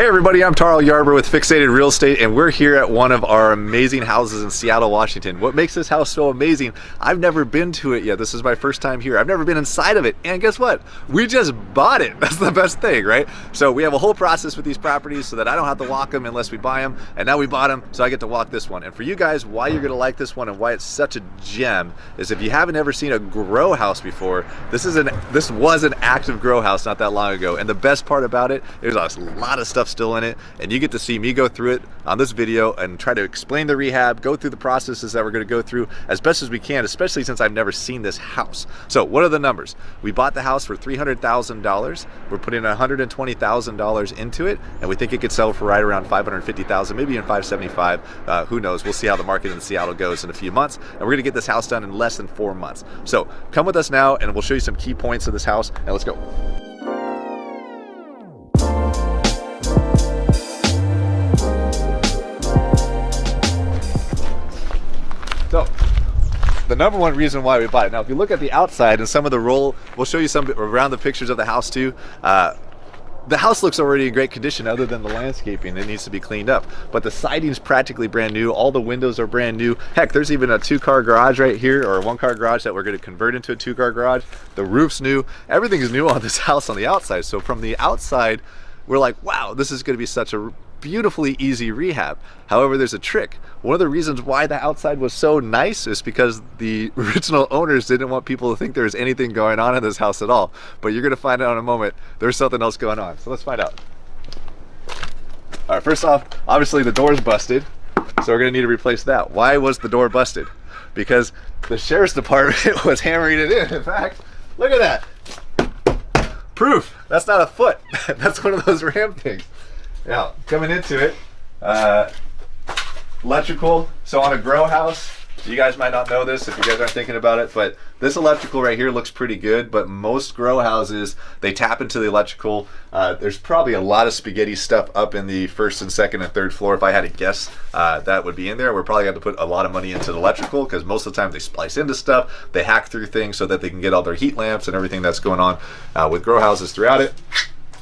Hey everybody, I'm Tarl Yarber with Fixated Real Estate, and we're here at one of our amazing houses in Seattle, Washington. What makes this house so amazing? I've never been to it yet. This is my first time here. I've never been inside of it, and guess what? We just bought it. That's the best thing, right? So we have a whole process with these properties so that I don't have to walk them unless we buy them, and now we bought them, so I get to walk this one. And for you guys, why you're gonna like this one and why it's such a gem is if you haven't ever seen a grow house before, this was an active grow house not that long ago, and the best part about it, there's a lot of stuff still in it, and you get to see me go through it on this video and try to explain the rehab, go through the processes that we're going to go through as best as we can, especially since I've never seen this house. So what are the numbers? We bought the house for $300,000. We're putting $120,000 into it, and we think it could sell for right around $550,000, maybe even $575,000. Who knows? We'll see how the market in Seattle goes in a few months, and we're going to get this house done in less than 4 months. So come with us now, and we'll show you some key points of this house, and let's go. So, the number one reason why we bought it. Now, if you look at the outside and some of the roll, we'll show you some around the pictures of the house too. The house looks already in great condition other than the landscaping. It needs to be cleaned up. But the siding's practically brand new. All the windows are brand new. Heck, there's even a 2-car garage right here, or a 1-car garage that we're going to convert into a 2-car garage. The roof's new. Everything is new on this house on the outside. So from the outside, we're like, wow, this is going to be such a beautifully easy rehab. However, there's a trick. One of the reasons why the outside was so nice is because the original owners didn't want people to think there was anything going on in this house at all. But you're going to find out in a moment there's something else going on. So let's find out. All right, first off, obviously the door's busted, so we're going to need to replace that. Why was the door busted? Because the sheriff's department was hammering it in. In fact, look at that. Proof. That's not a foot. That's one of those ram things. Now, coming into it, electrical. So on a grow house, you guys might not know this if you guys aren't thinking about it, but this electrical right here looks pretty good, but most grow houses, they tap into the electrical. There's probably a lot of spaghetti stuff up in the 1st and 2nd and 3rd floor. If I had to guess, that would be in there. We're probably going to put a lot of money into the electrical because most of the time they splice into stuff, they hack through things so that they can get all their heat lamps and everything that's going on with grow houses throughout it.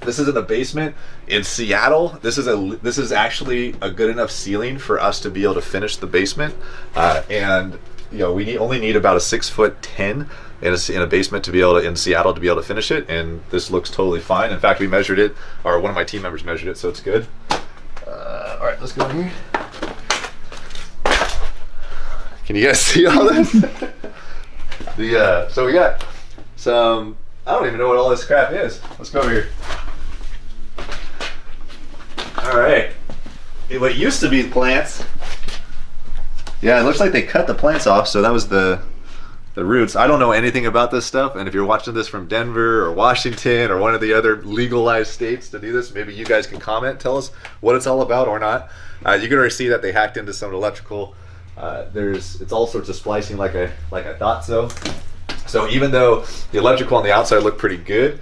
This is in the basement in Seattle. This is actually a good enough ceiling for us to be able to finish the basement, and you know we only need about a 6'10" in a basement to be able to in Seattle to be able to finish it, and this looks totally fine. In fact, we measured it, or one of my team members measured it, so it's good. All right, let's go in here. Can you guys see all this? So we got some. I don't even know what all this crap is. Let's go over here. All right, what used to be plants. Yeah, it looks like they cut the plants off, so that was the roots. I don't know anything about this stuff, and if you're watching this from Denver or Washington or one of the other legalized states to do this, maybe you guys can comment, tell us what it's all about or not. You can already see that they hacked into some electrical. It's all sorts of splicing like I thought so. So even though the electrical on the outside looked pretty good,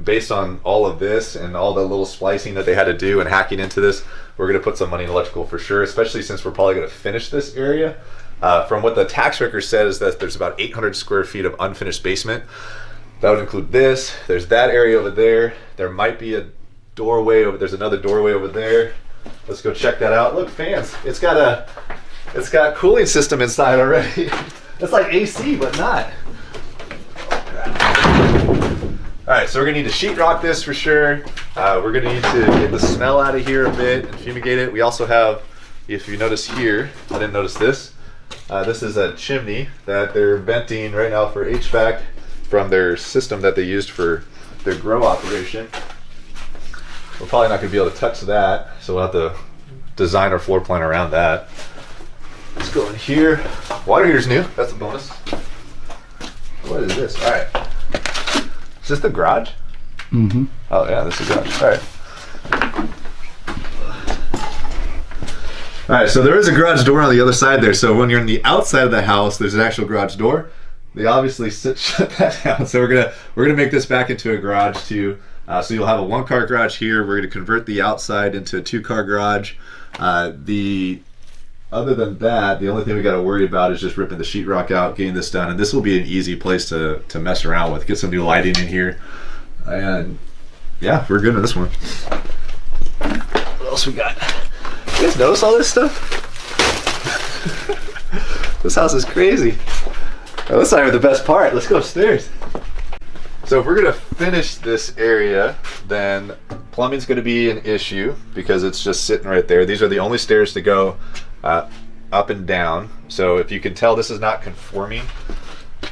based on all of this and all the little splicing that they had to do and hacking into this, we're going to put some money in electrical for sure, especially since we're probably going to finish this area. From what the tax record said is that there's about 800 square feet of unfinished basement. That would include this. There's that area over there. There might be a doorway over. There's another doorway over there. Let's go check that out. Look, fans. It's got cooling system inside already. It's like AC, but not. All right, so we're gonna need to sheetrock this for sure. We're gonna need to get the smell out of here a bit and fumigate it. We also have, if you notice here, I didn't notice this. This is a chimney that they're venting right now for HVAC from their system that they used for their grow operation. We're probably not gonna be able to touch that, so we'll have to design our floor plan around that. Let's go in here. Water heater's new, that's a bonus. What is this? All right. Is this the garage? Mm-hmm. Oh yeah, this is the garage. All right. All right, so there is a garage door on the other side there. So when you're on the outside of the house, there's an actual garage door. They obviously shut that down. So we're gonna make this back into a garage too. So you'll have a 1-car garage here. We're gonna convert the outside into a 2-car garage. Other than that, the only thing we got to worry about is just ripping the sheetrock out, getting this done, and this will be an easy place to mess around with. Get some new lighting in here, and yeah, we're good with this one. else we got? You guys notice all this stuff? This house is crazy. Oh, this is not even the best part. Let's go upstairs. So if we're gonna finish this area, then plumbing's gonna be an issue because it's just sitting right there. These are the only stairs to go up and down. So if you can tell, this is not conforming.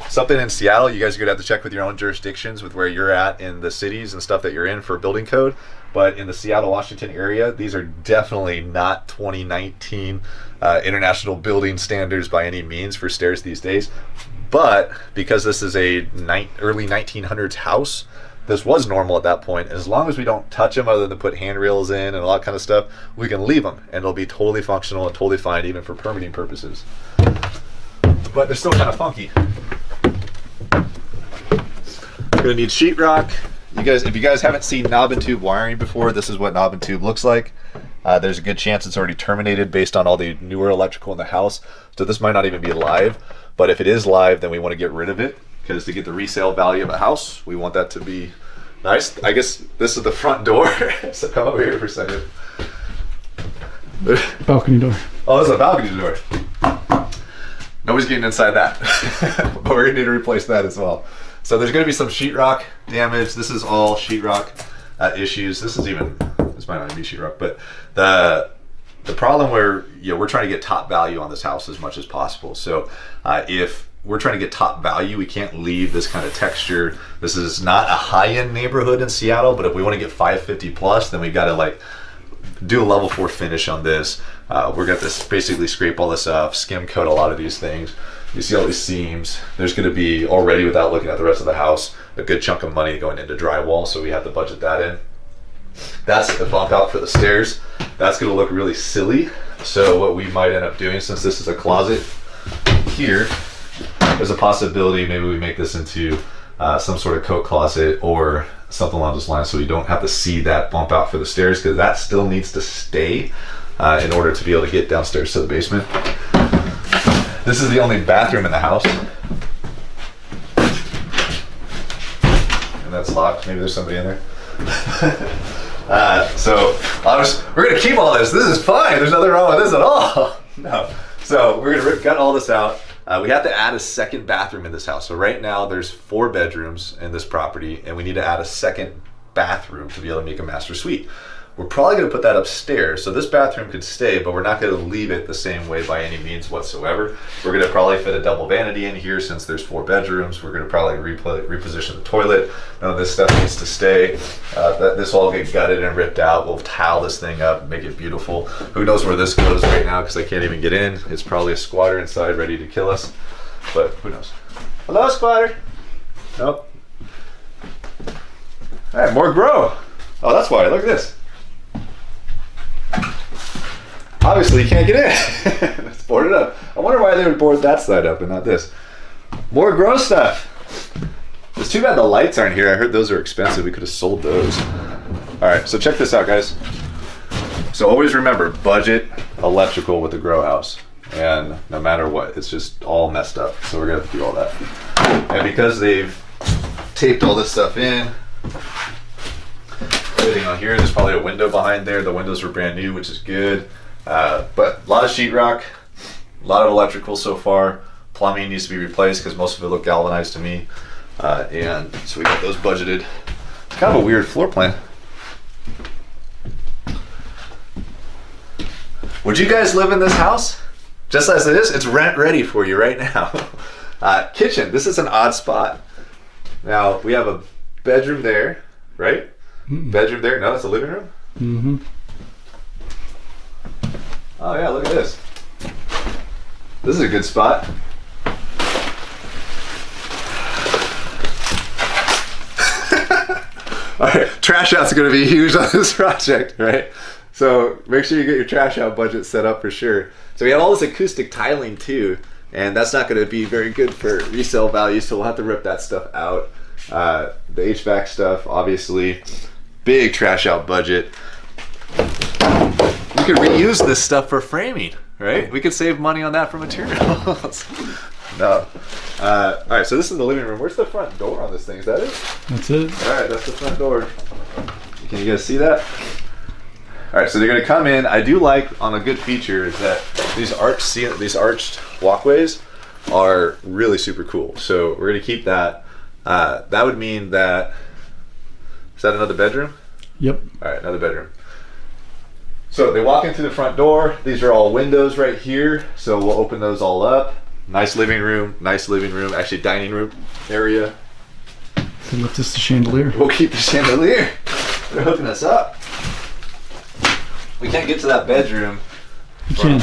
Something in Seattle, you guys are gonna have to check with your own jurisdictions with where you're at in the cities and stuff that you're in for building code. But in the Seattle, Washington area, these are definitely not 2019 international building standards by any means for stairs these days. But because this is a early 1900s house, this was normal at that point. As long as we don't touch them other than put handrails in and all that kind of stuff, we can leave them and it'll be totally functional and totally fine even for permitting purposes. But they're still kind of funky. We're gonna need sheetrock. You guys, if you guys haven't seen knob and tube wiring before, this is what knob and tube looks like. There's a good chance it's already terminated based on all the newer electrical in the house. So this might not even be live, but if it is live, then we want to get rid of it because to get the resale value of a house, we want that to be nice. I guess this is the front door. So come over here for a second. Balcony door. Oh, this is a balcony door. Nobody's getting inside that, but we're gonna need to replace that as well. So there's gonna be some sheetrock damage. This is all sheetrock issues. This might not be sheetrock, but the problem where we're trying to get top value on this house as much as possible. So if we're trying to get top value, we can't leave this kind of texture. This is not a high-end neighborhood in Seattle, but if we want to get 550 plus, then we've got to like do a level 4 finish on this. We're going to basically scrape all this up, skim coat a lot of these things. You see all these seams. There's going to be already, without looking at the rest of the house, a good chunk of money going into drywall, so we have to budget that in. That's the bump out for the stairs. That's going to look really silly. So what we might end up doing, since this is a closet here, there's a possibility maybe we make this into some sort of coat closet or something along those lines, so you don't have to see that bump out for the stairs, because that still needs to stay in order to be able to get downstairs to the basement. This is the only bathroom in the house, and that's locked. Maybe there's somebody in there. So we're gonna keep all this. This is fine. There's nothing wrong with this at all. No. So we're gonna gut all this out. We have to add a second bathroom in this house. So right now there's 4 bedrooms in this property, and we need to add a second bathroom to be able to make a master suite. We're probably going to put that upstairs, so this bathroom could stay, but we're not going to leave it the same way by any means whatsoever. We're going to probably fit a double vanity in here since there's 4 bedrooms. We're going to probably reposition the toilet. None of this stuff needs to stay. This will all get gutted and ripped out. We'll tile this thing up, make it beautiful. Who knows where this goes right now because I can't even get in. It's probably a squatter inside ready to kill us, but who knows. Hello, squatter. Nope. All right, more grow. Oh, that's why. Look at this. Obviously, you can't get in. Let's board it up. I wonder why they would board that side up and not this. More grow stuff. It's too bad the lights aren't here. I heard those are expensive. We could have sold those. All right, so check this out, guys. So always remember, budget electrical with the grow house. And no matter what, it's just all messed up. So we're gonna have to do all that. And because they've taped all this stuff in, everything on here, there's probably a window behind there. The windows were brand new, which is good. But a lot of sheetrock, a lot of electrical so far. Plumbing needs to be replaced because most of it looked galvanized to me. And so we got those budgeted. It's kind of a weird floor plan. Would you guys live in this house? Just as it is, it's rent ready for you right now. Kitchen, this is an odd spot. Now, we have a bedroom there, right? Mm-mm. Bedroom there, no, that's a living room? Mm-hmm. Oh yeah, look at this. This is a good spot. All right, trash out's gonna be huge on this project, right? So make sure you get your trash out budget set up for sure. So we have all this acoustic tiling too, and that's not gonna be very good for resale value, so we'll have to rip that stuff out. The HVAC stuff, obviously, big trash out budget. We could reuse this stuff for framing, right? We could save money on that for materials. No. All right, so this is the living room. Where's the front door on this thing? Is that it? That's it. All right, that's the front door. Can you guys see that? All right, so they're gonna come in. I do like on a good feature is that these arched walkways are really super cool. So we're gonna keep that. That would mean that, is that another bedroom? Yep. All right, another bedroom. So they walk in through the front door. These are all windows right here. So we'll open those all up. Nice living room, actually dining room area. So lift this to chandelier. We'll keep the chandelier. They're hooking us up. We can't get to that bedroom. You can.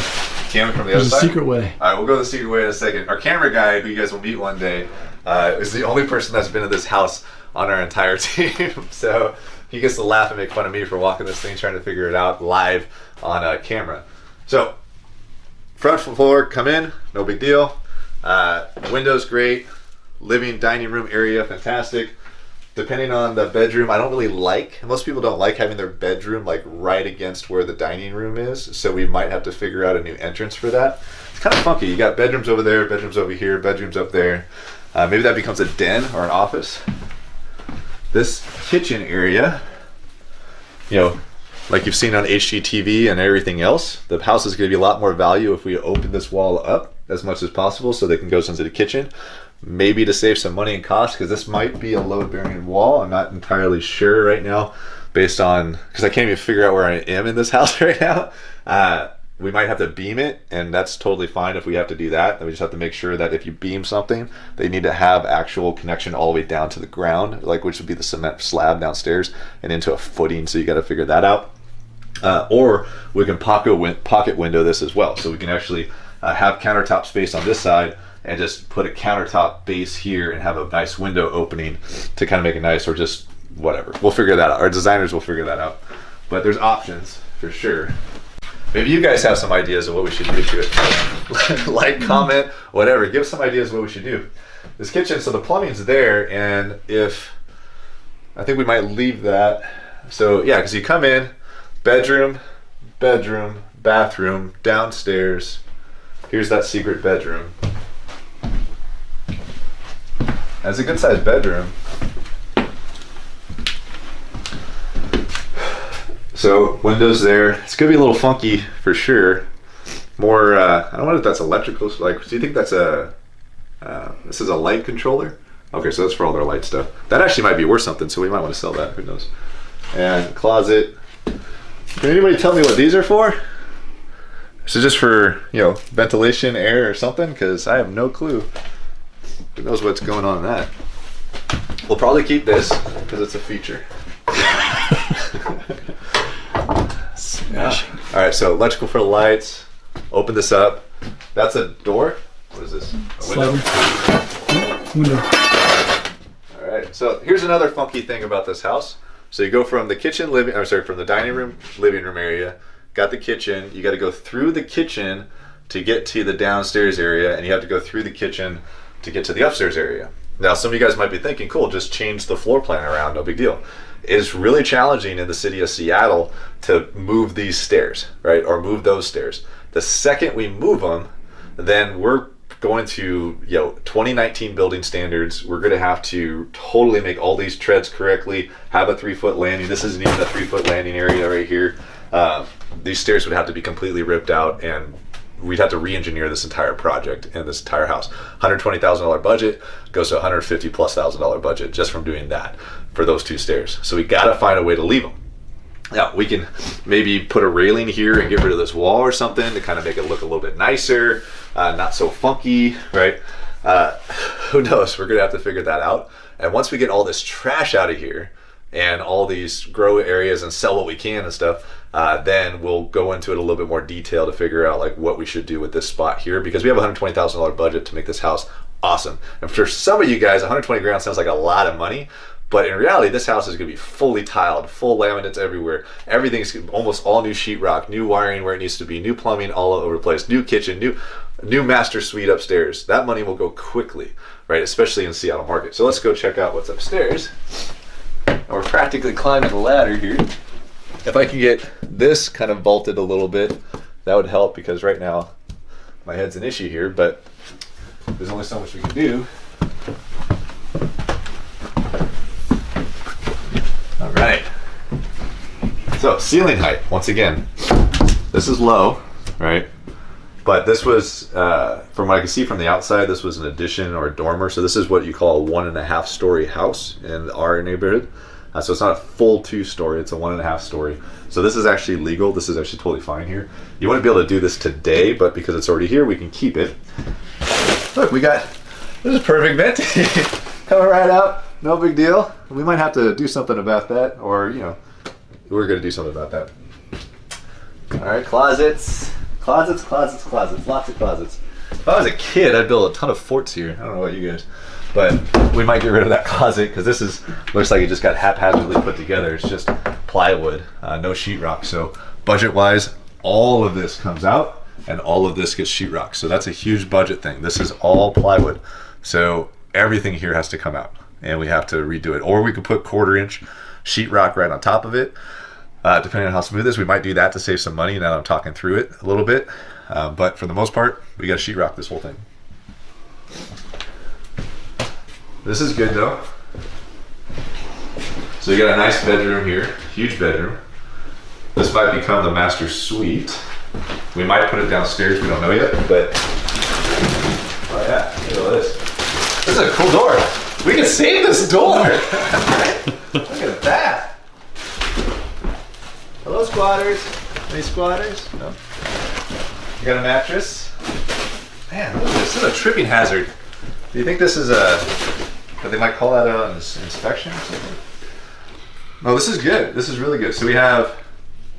Can we from the There's other side? a secret way. All right, we'll go the secret way in a second. Our camera guy, who you guys will meet one day, is the only person that's been in this house on our entire team. So he gets to laugh and make fun of me for walking this thing, trying to figure it out live on camera. So front floor, come in, no big deal. Windows great. Living dining room area, fantastic. Depending on the bedroom, I don't really like, most people don't like having their bedroom like right against where the dining room is, so we might have to figure out a new entrance for that. It's kind of funky. You got bedrooms over there, bedrooms over here, bedrooms up there. Maybe that becomes a den or an office. This kitchen area, you know, like you've seen on HGTV and everything else, the house is going to be a lot more value if we open this wall up as much as possible so they can go into the kitchen. Maybe to save some money and cost, because this might be a load-bearing wall. I'm not entirely sure right now, based on, because I can't even figure out where I am in this house right now. We might have to beam it, and that's totally fine if we have to do that. We just have to make sure that if you beam something, they need to have actual connection all the way down to the ground, like which would be the cement slab downstairs and into a footing. So you got to figure that out. Or we can pocket window this as well, so we can actually have countertop space on this side and just put a countertop base here and have a nice window opening to kind of make it nice, or just whatever. We'll figure that out. Our designers will figure that out. But there's options for sure. Maybe you guys have some ideas of what we should do to it. Like, comment, whatever. Give us some ideas of what we should do. This kitchen, so the plumbing's there, and I think we might leave that. So yeah, because you come in, bedroom, bathroom, downstairs. Here's that secret bedroom. That's a good sized bedroom. So windows there. It's gonna be a little funky for sure. More, I don't know if that's electrical. Like, do you think that's this is a light controller? Okay, so that's for all their light stuff. That actually might be worth something, so we might want to sell that. Who knows? And closet. Can anybody tell me what these are for? Is it just for, you know, ventilation, air, or something? Because I have no clue. Who knows what's going on in that? We'll probably keep this because it's a feature. Smashing. All right, so electrical for the lights. Open this up. That's a door. What is this? A window? Window. All right, so here's another funky thing about this house. So you go from the kitchen, from the dining room, living room area. Got the kitchen. You got to go through the kitchen to get to the downstairs area, and you have to go through the kitchen to get to the upstairs area. Now, some of you guys might be thinking, cool, just change the floor plan around, no big deal. It's really challenging in the city of Seattle to move these stairs, right? Or move those stairs. The second we move them, then we're going to, 2019 building standards. We're going to have to totally make all these treads correctly, have a 3-foot landing. This isn't even a 3-foot landing area right here. These stairs would have to be completely ripped out, and we'd have to re-engineer this entire project and this entire house. $120,000 budget goes to $150,000+ budget just from doing that for those 2 stairs. So we got to find a way to leave them. Now, we can maybe put a railing here and get rid of this wall or something to kind of make it look a little bit nicer, not so funky, right? Who knows? We're going to have to figure that out. And once we get all this trash out of here and all these grow areas and sell what we can and stuff, then we'll go into it a little bit more detail to figure out like what we should do with this spot here, because we have a $120,000 budget to make this house awesome. And for some of you guys, 120 grand sounds like a lot of money, but in reality, this house is going to be fully tiled, full laminates everywhere. Everything's almost all new sheetrock, new wiring where it needs to be, new plumbing all over the place, new kitchen, new master suite upstairs. That money will go quickly, right? Especially in Seattle market. So let's go check out what's upstairs. And we're practically climbing the ladder here. If I can get this kind of vaulted a little bit, that would help, because right now my head's an issue here, but there's only so much we can do. All right. So ceiling height, once again, this is low, right? But this was, from what I can see from the outside, this was an addition or a dormer. So this is what you call a 1.5 story house in our neighborhood. So it's not a full 2 story, it's a 1.5 story. So this is actually legal. This is actually totally fine here. You wouldn't be able to do this today, but because it's already here, we can keep it. Look, this is perfect venting. Coming right out, no big deal. We might have to do something about that, or, you know, we're gonna do something about that. All right, closets. Closets, closets, closets, lots of closets. If I was a kid, I'd build a ton of forts here. I don't know about you guys, but we might get rid of that closet because this looks like it just got haphazardly put together. It's just plywood, no sheetrock. So budget-wise, all of this comes out and all of this gets sheetrock. So that's a huge budget thing. This is all plywood. So everything here has to come out and we have to redo it. Or we could put 1/4-inch sheetrock right on top of it. Depending on how smooth it is, we might do that to save some money now that I'm talking through it a little bit. But for the most part, we got to sheetrock this whole thing. This is good though. So you got a nice bedroom here, huge bedroom. This might become the master suite. We might put it downstairs, we don't know yet, but oh yeah, look at this. This is a cool door. We can save this door. Look at that. Hello, squatters. Any squatters? No. You got a mattress? Man, look at this. This is a tripping hazard. Do you think this is but they might call that an inspection or something? No, this is good. This is really good. So we have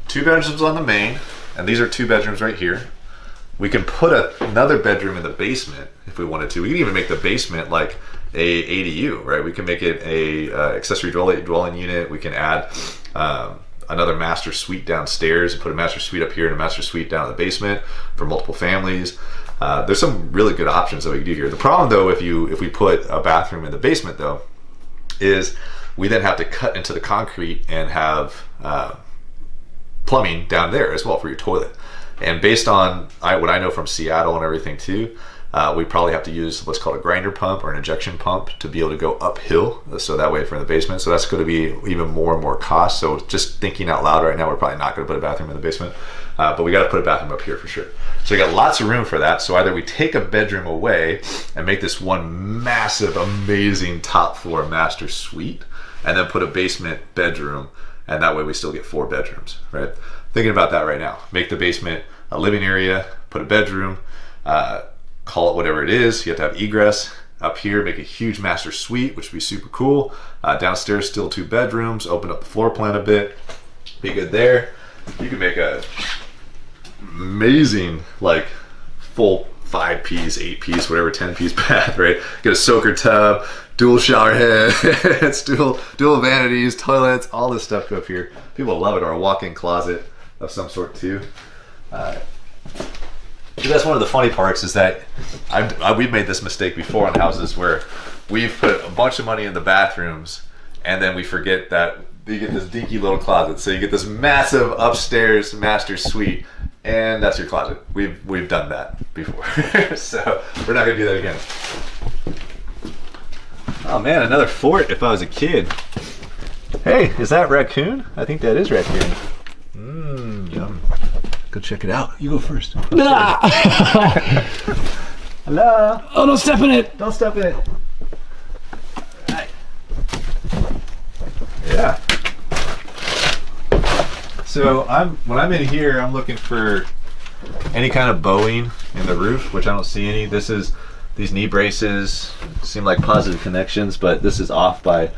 2 bedrooms on the main, and these are 2 bedrooms right here. We can put another bedroom in the basement if we wanted to. We can even make the basement like a ADU, right? We can make it a accessory dwelling unit. We can add another master suite downstairs and put a master suite up here and a master suite down in the basement for multiple families. There's some really good options that we can do here. The problem though, if we put a bathroom in the basement though, is we then have to cut into the concrete and have plumbing down there as well for your toilet. And based on what I know from Seattle and everything too, we probably have to use what's called a grinder pump or an injection pump to be able to go uphill. So that way for in the basement. So that's going to be even more and more cost. So just thinking out loud right now, we're probably not going to put a bathroom in the basement, but we got to put a bathroom up here for sure. So we got lots of room for that. So either we take a bedroom away and make this one massive, amazing top floor master suite, and then put a basement bedroom, and that way we still get 4 bedrooms, right? Thinking about that right now. Make the basement a living area, put a bedroom, call it whatever it is. You have to have egress. Up here, make a huge master suite, which would be super cool. Downstairs, still 2 bedrooms. Open up the floor plan a bit. Be good there. You can make a amazing, like, full 5-piece, 8-piece, whatever, 10-piece bath, right? Get a soaker tub, dual shower heads, dual vanities, toilets, all this stuff go up here. People love it. Or a walk-in closet of some sort too. That's one of the funny parts is that we've made this mistake before on houses where we've put a bunch of money in the bathrooms and then we forget that you get this dinky little closet. So you get this massive upstairs master suite and that's your closet. We've done that before. So we're not gonna do that again. Oh man, another fort if I was a kid. Hey, is that raccoon? I think that is raccoon. Yum. Go check it out. You go first. Ah! Hello. Oh, don't step in it. Don't step in it. Right. Yeah. So when I'm in here, I'm looking for any kind of bowing in the roof, which I don't see any. These knee braces seem like positive connections, but this is off by.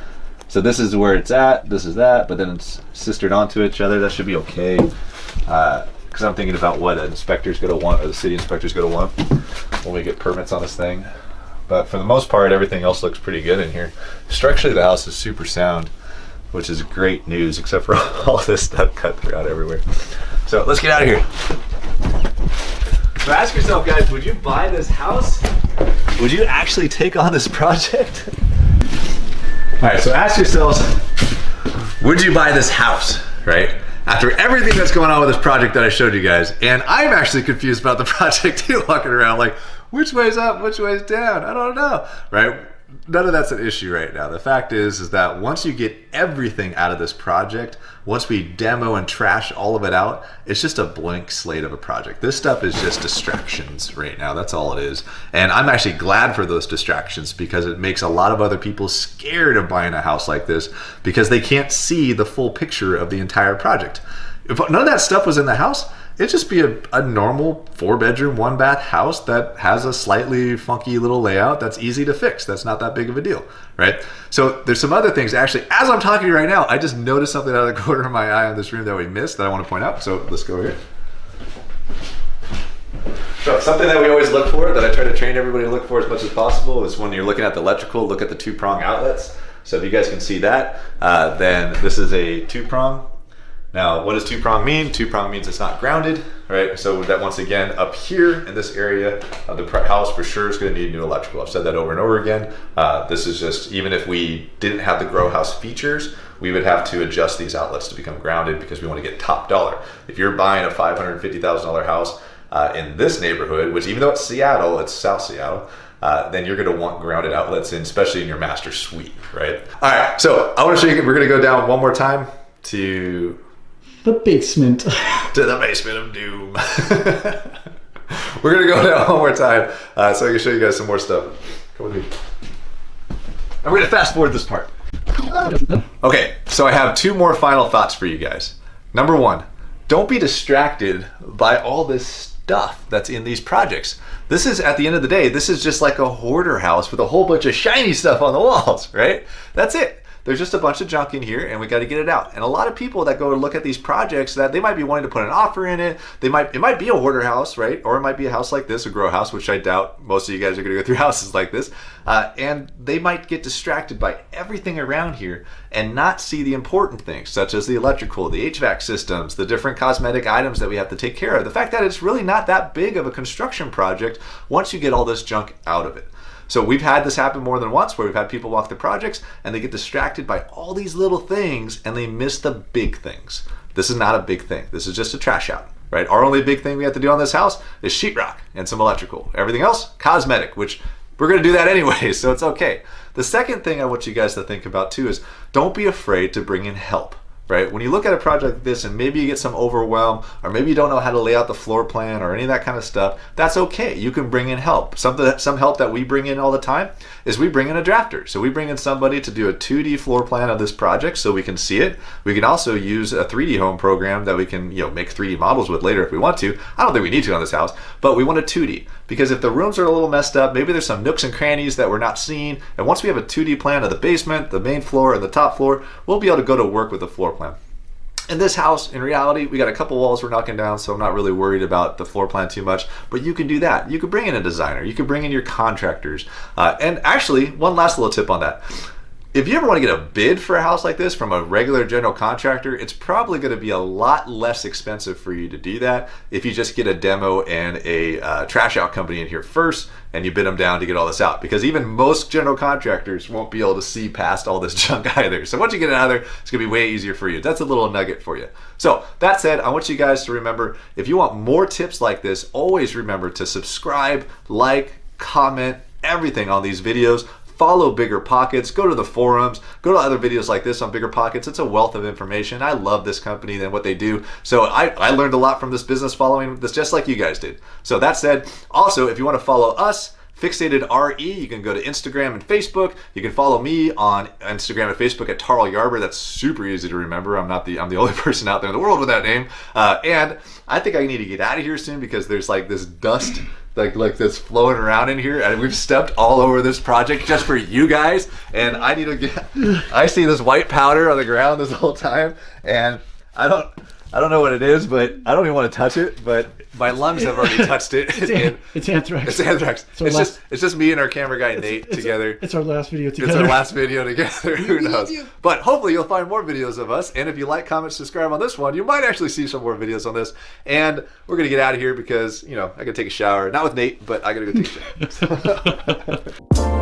So this is where it's at. This is that, but then it's sistered onto each other. That should be okay. Because I'm thinking about what an inspector's going to want, or the city inspector's going to want when we get permits on this thing. But for the most part, everything else looks pretty good in here. Structurally, the house is super sound, which is great news, except for all this stuff cut throughout everywhere. So let's get out of here. So ask yourself, guys, would you buy this house? Would you actually take on this project? All right, so ask yourselves, would you buy this house, right? After everything that's going on with this project that I showed you guys, and I'm actually confused about the project too, walking around like, which way's up, which way's down? I don't know, right? none of that's an issue right now. The fact is that once you get everything out of this project, once we demo and trash all of it out, it's just a blank slate of a project. This stuff is just distractions right now. That's all it is. And I'm actually glad for those distractions because it makes a lot of other people scared of buying a house like this because they can't see the full picture of the entire project. If none of that stuff was in the house, it'd just be a normal 4-bedroom, 1-bath house that has a slightly funky little layout that's easy to fix. That's not that big of a deal, right? So there's some other things. Actually, as I'm talking to you right now, I just noticed something out of the corner of my eye on this room that we missed that I want to point out. So let's go here. So something that we always look for, that I try to train everybody to look for as much as possible, is when you're looking at the electrical, look at the 2-prong outlets. So if you guys can see that, then this is a 2-prong. Now, what does 2-prong mean? 2-prong means it's not grounded, right? So that once again, up here in this area of the house for sure is gonna need new electrical. I've said that over and over again. This is just, even if we didn't have the grow house features, we would have to adjust these outlets to become grounded because we wanna get top dollar. If you're buying a $550,000 house in this neighborhood, which even though it's Seattle, it's South Seattle, then you're gonna want grounded outlets in, especially in your master suite, right? All right, so I wanna show you, we're gonna go down one more time to the basement. To the basement of doom. We're gonna go down one more time so I can show you guys some more stuff. Come with me. And we're gonna fast forward this part. Okay, so I have 2 more final thoughts for you guys. Number 1, don't be distracted by all this stuff that's in these projects. This is, at the end of the day, this is just like a hoarder house with a whole bunch of shiny stuff on the walls, right? That's it. There's just a bunch of junk in here and we got to get it out. And a lot of people that go to look at these projects, that they might be wanting to put an offer in it. It might be a hoarder house, right? Or it might be a house like this, a grow house, which I doubt most of you guys are going to go through houses like this. And they might get distracted by everything around here and not see the important things, such as the electrical, the HVAC systems, the different cosmetic items that we have to take care of. The fact that it's really not that big of a construction project once you get all this junk out of it. So we've had this happen more than once where we've had people walk the projects and they get distracted by all these little things and they miss the big things. This is not a big thing. This is just a trash out, right? Our only big thing we have to do on this house is sheetrock and some electrical. Everything else, cosmetic, which we're gonna do that anyway, so it's okay. The second thing I want you guys to think about too is don't be afraid to bring in help. Right? When you look at a project like this and maybe you get some overwhelm or maybe you don't know how to lay out the floor plan or any of that kind of stuff, that's okay. You can bring in help. Some help that we bring in all the time is we bring in a drafter. So we bring in somebody to do a 2D floor plan of this project so we can see it. We can also use a 3D home program that we can make 3D models with later if we want to. I don't think we need to on this house, but we want a 2D because if the rooms are a little messed up, maybe there's some nooks and crannies that we're not seeing. And once we have a 2D plan of the basement, the main floor, and the top floor, we'll be able to go to work with the floor plan. In this house, in reality, we got a couple walls we're knocking down, so I'm not really worried about the floor plan too much, but you can do that. You can bring in a designer, you can bring in your contractors. And actually, one last little tip on that. If you ever want to get a bid for a house like this from a regular general contractor, it's probably going to be a lot less expensive for you to do that if you just get a demo and a trash out company in here first and you bid them down to get all this out, because even most general contractors won't be able to see past all this junk either. So once you get it out of there, it's going to be way easier for you. That's a little nugget for you. So that said, I want you guys to remember, if you want more tips like this, always remember to subscribe, like, comment, everything on these videos. Follow BiggerPockets, go to the forums, go to other videos like this on BiggerPockets. It's a wealth of information. I love this company and what they do. So I learned a lot from this business following this, just like you guys did. So that said, also, if you want to follow us, Fixated RE, you can go to Instagram and Facebook. You can follow me on Instagram and Facebook at Tarl Yarber. That's super easy to remember. I'm the only person out there in the world with that name. And I think I need to get out of here soon because there's like this dust like that's flowing around in here, and we've stepped all over this project just for you guys. And I need to get. I see this white powder on the ground this whole time, and I don't know what it is, but I don't even want to touch it. But my lungs have already touched it. It's anthrax. It's anthrax. It's just me and our camera guy Nate together. It's our last video together. It's our last video together. Who knows? But hopefully you'll find more videos of us. And if you like, comment, subscribe on this one, you might actually see some more videos on this. And we're gonna get out of here because I gotta take a shower. Not with Nate, but I gotta go take a shower.